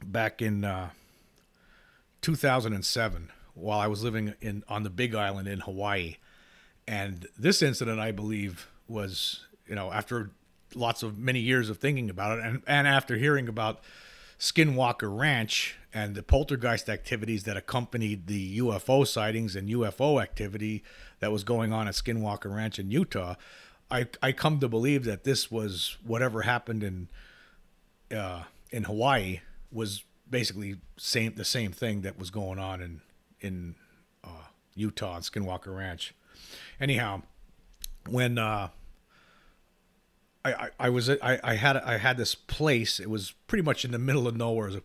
Back in 2007, while I was living on the Big Island in Hawaii. And this incident, I believe, was, after many years of thinking about it, and after hearing about Skinwalker Ranch and the poltergeist activities that accompanied the UFO sightings and UFO activity that was going on at Skinwalker Ranch in Utah, I come to believe that this was whatever happened in Hawaii was basically the same thing that was going on in Utah and Skinwalker Ranch. Anyhow, when I had this place, it was pretty much in the middle of nowhere. It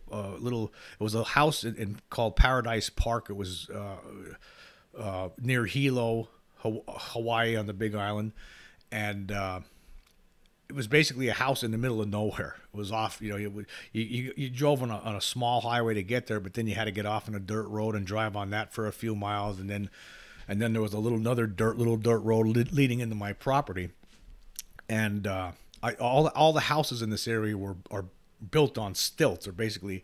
was a house called Paradise Park. It was near Hilo, Hawaii, on the Big Island, and it was basically a house in the middle of nowhere. It was off, you drove on a small highway to get there, but then you had to get off on a dirt road and drive on that for a few miles, and then there was another dirt road leading into my property. And all the houses in this area are built on stilts, or basically,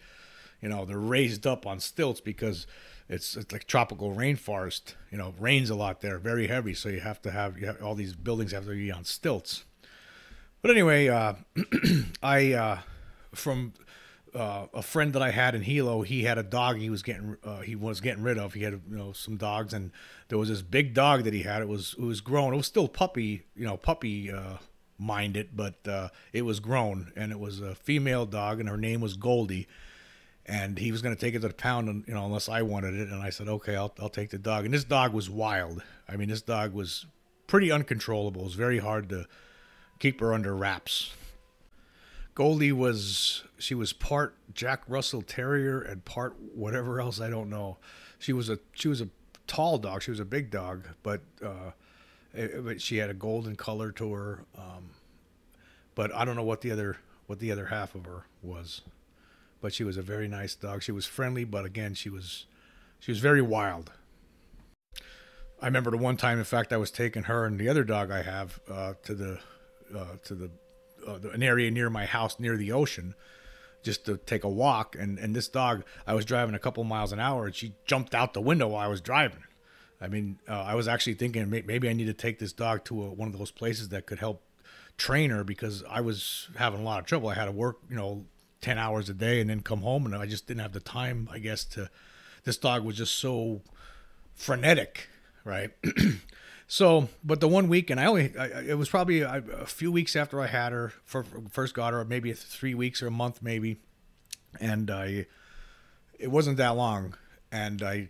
they're raised up on stilts because it's like tropical rainforest. Rains a lot there, very heavy, so you have all these buildings have to be on stilts. But anyway, from a friend that I had in Hilo, he had a dog he was getting rid of. He had some dogs, and there was this big dog that he had. It was grown. It was still puppy minded, but it was grown, and it was a female dog, and her name was Goldie. And he was going to take it to the pound, unless I wanted it. And I said, okay, I'll take the dog. And this dog was wild. I mean, this dog was pretty uncontrollable. It was very hard to keep her under wraps. Goldie was part Jack Russell Terrier and part whatever else, I don't know. She was a tall dog. She was a big dog, but she had a golden color to her. But I don't know what the other half of her was. But she was a very nice dog. She was friendly, but again, she was very wild. I remember the one time, in fact, I was taking her and the other dog I have to an area near my house, near the ocean, just to take a walk. And this dog, I was driving a couple miles an hour, and she jumped out the window while I was driving. I mean, I was actually thinking maybe I need to take this dog to one of those places that could help train her, because I was having a lot of trouble. I had to work, 10 hours a day and then come home, and I just didn't have the time, I guess, this dog was just so frenetic, right? So, but the one weekend, it was probably a few weeks after I had her, first got her, maybe 3 weeks or a month maybe, and it wasn't that long, and I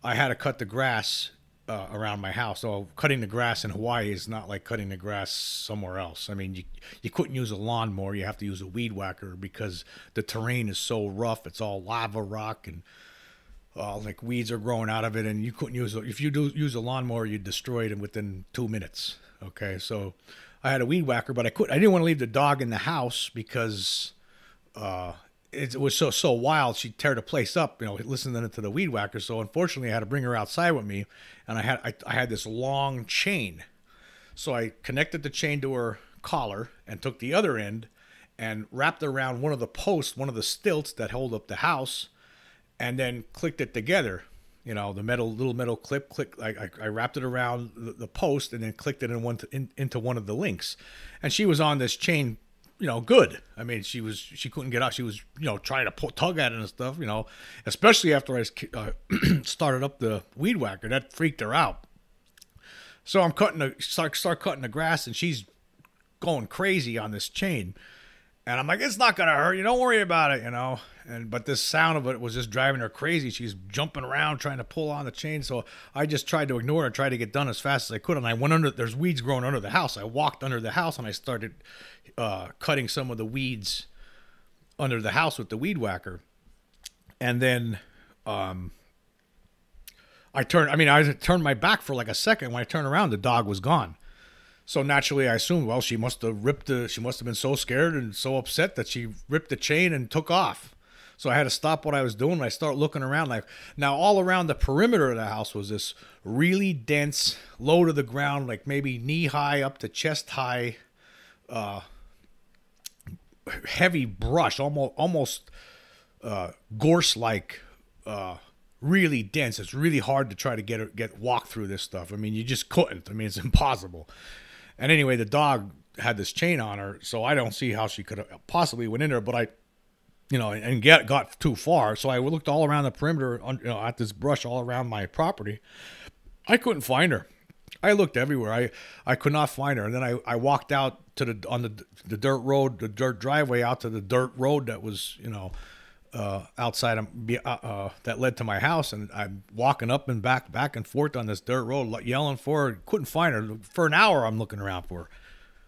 had to cut the grass around my house. So cutting the grass in Hawaii is not like cutting the grass somewhere else. I mean, you couldn't use a lawnmower. You have to use a weed whacker because the terrain is so rough. It's all lava rock, and like weeds are growing out of it. And you couldn't if you do use a lawnmower, you'd destroy it within 2 minutes. Okay, so I had a weed whacker, but I didn't want to leave the dog in the house because it was so wild. She'd tear the place up, listening to the weed whacker. So unfortunately, I had to bring her outside with me, and I had this long chain. So I connected the chain to her collar and took the other end and wrapped it around one of the posts, one of the stilts that hold up the house, and then clicked it together. The little metal clip. I wrapped it around the post and then clicked it into one of the links, and she was on this chain. Good. I mean, she couldn't get out. She was, trying to tug at it and stuff, especially after I started up the weed whacker. That freaked her out. So I'm start cutting the grass, and she's going crazy on this chain. And I'm like, it's not going to hurt you. Don't worry about it, but this sound of it was just driving her crazy. She's jumping around trying to pull on the chain. So I just tried to ignore it, tried to get done as fast as I could. And I went there's weeds growing under the house. I walked under the house, and I started cutting some of the weeds under the house with the weed whacker. And then I turned my back for like a second. When I turned around, the dog was gone. So naturally, I assumed, well, she must have been so scared and so upset that she ripped the chain and took off. So I had to stop what I was doing and I start looking around. Like, now all around the perimeter of the house was this really dense, low to the ground, like maybe knee high up to chest high, heavy brush, almost gorse like, really dense. It's really hard to try to get walk through this stuff. I mean, you just couldn't. I mean, it's impossible. And anyway, the dog had this chain on her, so I don't see how she could have possibly went in there. But I, and got too far. So I looked all around the perimeter, at this brush all around my property. I couldn't find her. I looked everywhere. I could not find her. And then I walked out to the dirt road, the dirt driveway out to the dirt road that was, outside of that led to my house, and I'm walking up and back and forth on this dirt road, yelling for her. Couldn't find her for an hour. I'm looking around for her.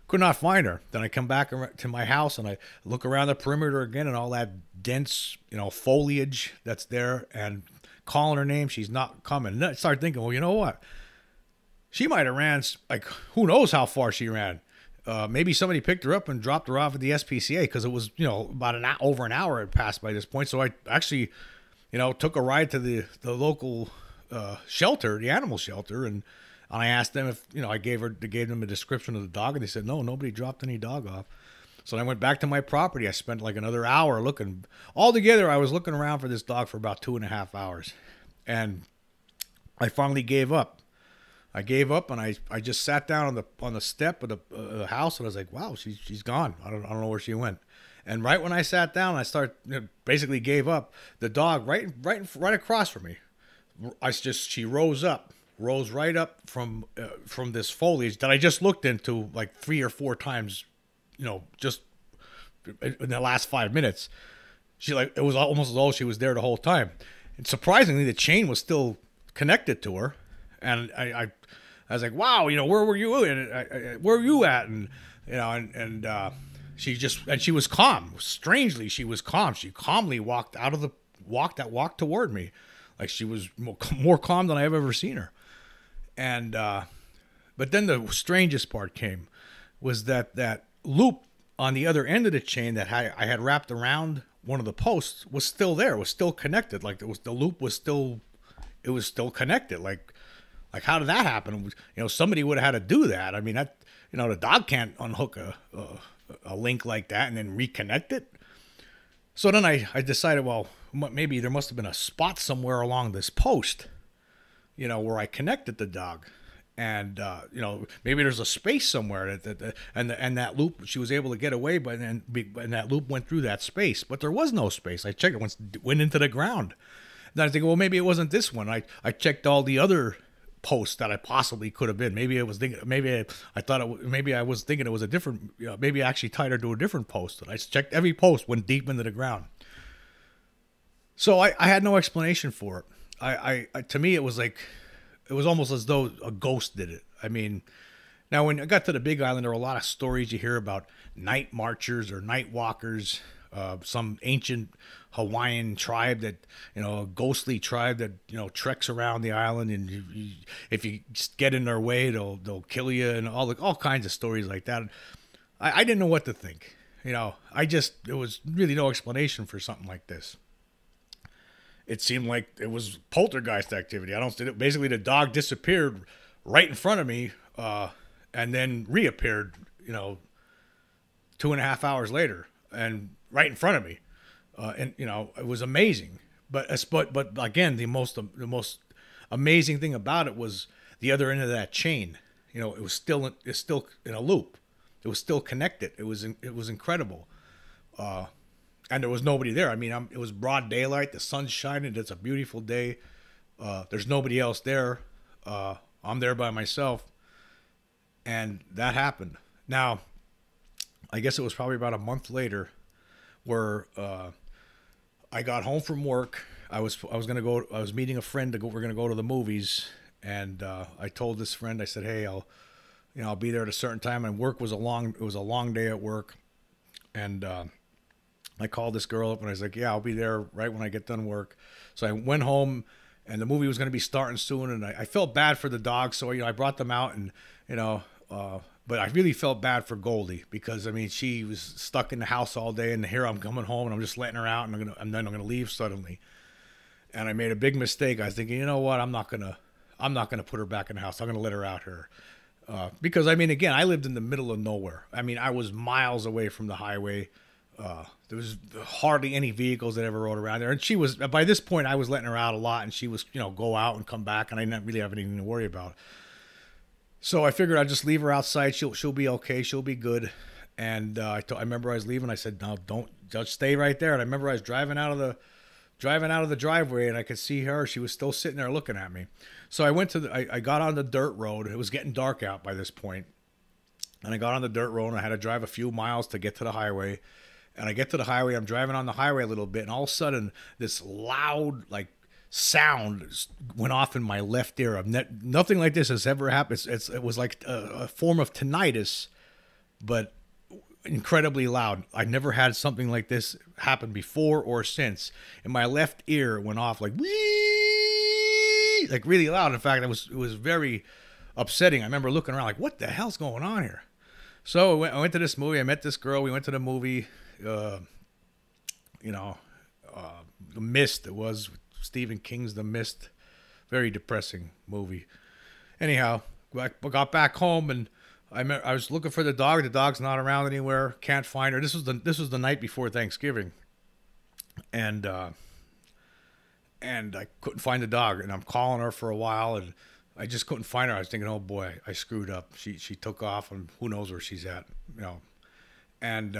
Could not find her. Then I come back to my house and I look around the perimeter again, and all that dense, foliage that's there, and calling her name, she's not coming. And then I started thinking, well, you know what? She might have ran, like, who knows how far she ran. Maybe somebody picked her up and dropped her off at the SPCA, because it was, about over an hour had passed by this point. So I actually, took a ride to the local shelter, the animal shelter, and I asked them if, I gave them a description of the dog, and they said, no, nobody dropped any dog off. So I went back to my property. I spent like another hour looking. Altogether, I was looking around for this dog for about 2.5 hours, and I finally gave up. I gave up, and I just sat down on the step of the house, and I was like, wow, she's gone. I don't know where she went. And right when I sat down, I basically gave up. The dog right across from me. She rose right up from this foliage that I just looked into like 3 or 4 times, just in the last 5 minutes. It was almost as though she was there the whole time. And surprisingly, the chain was still connected to her. And I was like, wow, where were you? And where were you at? And she was calm. Strangely, she was calm. She calmly walked toward me, like she was more calm than I've ever seen her. And but then the strangest part came, was that loop on the other end of the chain that I had wrapped around one of the posts was still there. Was still connected. Like the loop was still connected. Like, how did that happen? Somebody would have had to do that. I mean, the dog can't unhook a link like that and then reconnect it. So then I decided, well, maybe there must have been a spot somewhere along this post, where I connected the dog. And, maybe there's a space somewhere and that loop, she was able to get away, and that loop went through that space. But there was no space. I checked it, went into the ground. Then I think, well, maybe it wasn't this one. I checked all the other post that I possibly could have been. Maybe I was thinking it was a different, maybe I actually tied her to a different post. And I checked every post, went deep into the ground. So I had no explanation for it. I to me, it was almost as though a ghost did it. I mean, now when I got to the Big Island, there were a lot of stories you hear about night marchers or night walkers, some ancient Hawaiian tribe that, a ghostly tribe that, treks around the island, and if you just get in their way, they'll kill you, and all kinds of stories like that. I didn't know what to think. There was really no explanation for something like this. It seemed like it was poltergeist activity. Basically the dog disappeared right in front of me, and then reappeared, 2.5 hours later, and right in front of me. And it was amazing. But again, the most amazing thing about it was the other end of that chain. It's still in a loop. It was still connected. It was incredible. And there was nobody there. I mean, it was broad daylight. The sun's shining. It's a beautiful day. There's nobody else there. I'm there by myself. And that happened. Now, I guess it was probably about a month later where I got home from work. I was meeting a friend we're going to go to the movies. And I told this friend, I said, hey, I'll be there at a certain time. And it was a long day at work. And I called this girl up and I was like, yeah, I'll be there right when I get done work. So I went home, and the movie was going to be starting soon. And I felt bad for the dogs. So, I brought them out, and, But I really felt bad for Goldie because I mean she was stuck in the house all day, and here I'm coming home and I'm just letting her out, and then I'm gonna leave suddenly. And I made a big mistake. I was thinking, you know what, I'm not gonna put her back in the house. I'm gonna let her out here. Because I mean, again, I lived in the middle of nowhere. I mean, I was miles away from the highway. There was hardly any vehicles that ever rode around there. And she was, by this point, I was letting her out a lot, and she was, go out and come back, and I didn't really have anything to worry about. So I figured I'd just leave her outside. She'll be okay. She'll be good. And I remember I was leaving. I said, no, don't, just stay right there. And I remember I was driving out of the driveway, and I could see her. She was still sitting there looking at me. So I went I got on the dirt road. It was getting dark out by this point. And I got on the dirt road, and I had to drive a few miles to get to the highway. And I get to the highway. I'm driving on the highway a little bit, and all of a sudden, this loud, sound went off in my left ear. Nothing like this has ever happened. It was like a form of tinnitus, but incredibly loud. I never had something like this happen before or since. In my left ear, it went off like wee, like really loud. In fact, it was very upsetting. I remember looking around like, what the hell's going on here? So I went to this movie. I met this girl. We went to the movie. The Mist. It was Stephen King's The Mist. Very depressing movie. Anyhow, I got back home, and I was looking for the dog. The dog's not around anywhere. Can't find her. This was the night before Thanksgiving, and I couldn't find the dog. And I'm calling her for a while, and I just couldn't find her. I was thinking, oh boy, I screwed up. She took off, and who knows where she's at, And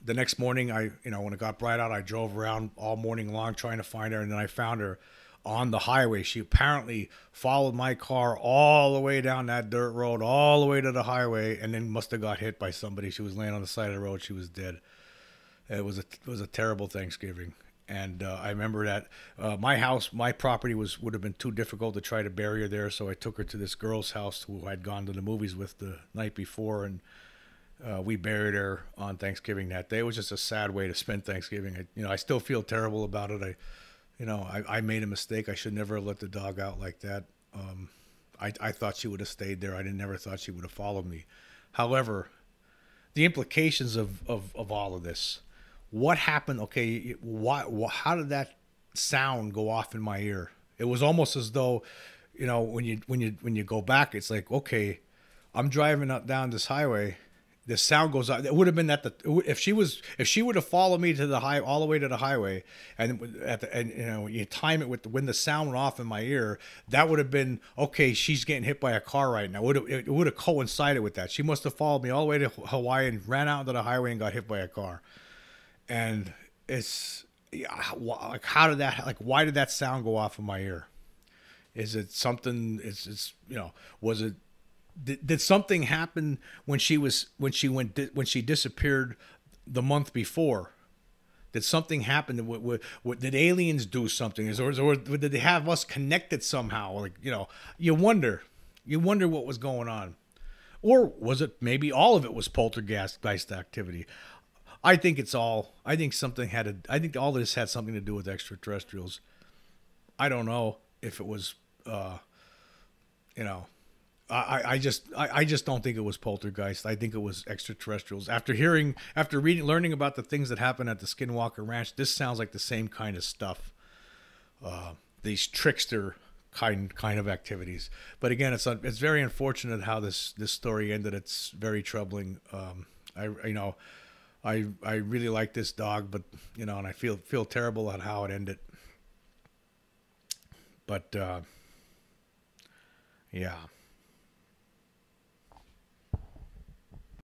the next morning, when it got bright out, I drove around all morning long trying to find her, and then I found her on the highway. She apparently followed my car all the way down that dirt road, all the way to the highway, and then must have got hit by somebody. She was laying on the side of the road. She was dead. It was a terrible Thanksgiving. And I remember that my property would have been too difficult to try to bury her there, so I took her to this girl's house who I'd gone to the movies with the night before, and we buried her on Thanksgiving that day. It was just a sad way to spend Thanksgiving. I still feel terrible about it. I made a mistake. I should never have let the dog out like that. I thought she would have stayed there. I never thought she would have followed me. However, the implications of all of this, what happened? Okay, how did that sound go off in my ear? It was almost as though, when you go back, it's like, okay, I'm driving up down this highway. The sound goes out. It would have been if she would have followed me to the all the way to the highway, and you time it with when the sound went off in my ear, that would have been okay. She's getting hit by a car right now. It would have coincided with that. She must have followed me all the way to Hawaii and ran out into the highway and got hit by a car. And it's like, how did that? Like, why did that sound go off in my ear? Is it something? Was it? Did something happen when she disappeared the month before? Did something happen? Did aliens do something? Or did they have us connected somehow? You wonder what was going on, or was it maybe all of it was poltergeist activity? I think it's all. I think I think all this had something to do with extraterrestrials. I don't know if it was. I just don't think it was poltergeist. I think it was extraterrestrials. After learning about the things that happened at the Skinwalker Ranch, this sounds like the same kind of stuff. These trickster kind of activities. But again, it's very unfortunate how this story ended. It's very troubling. I really like this dog, but and I feel terrible at how it ended. But yeah.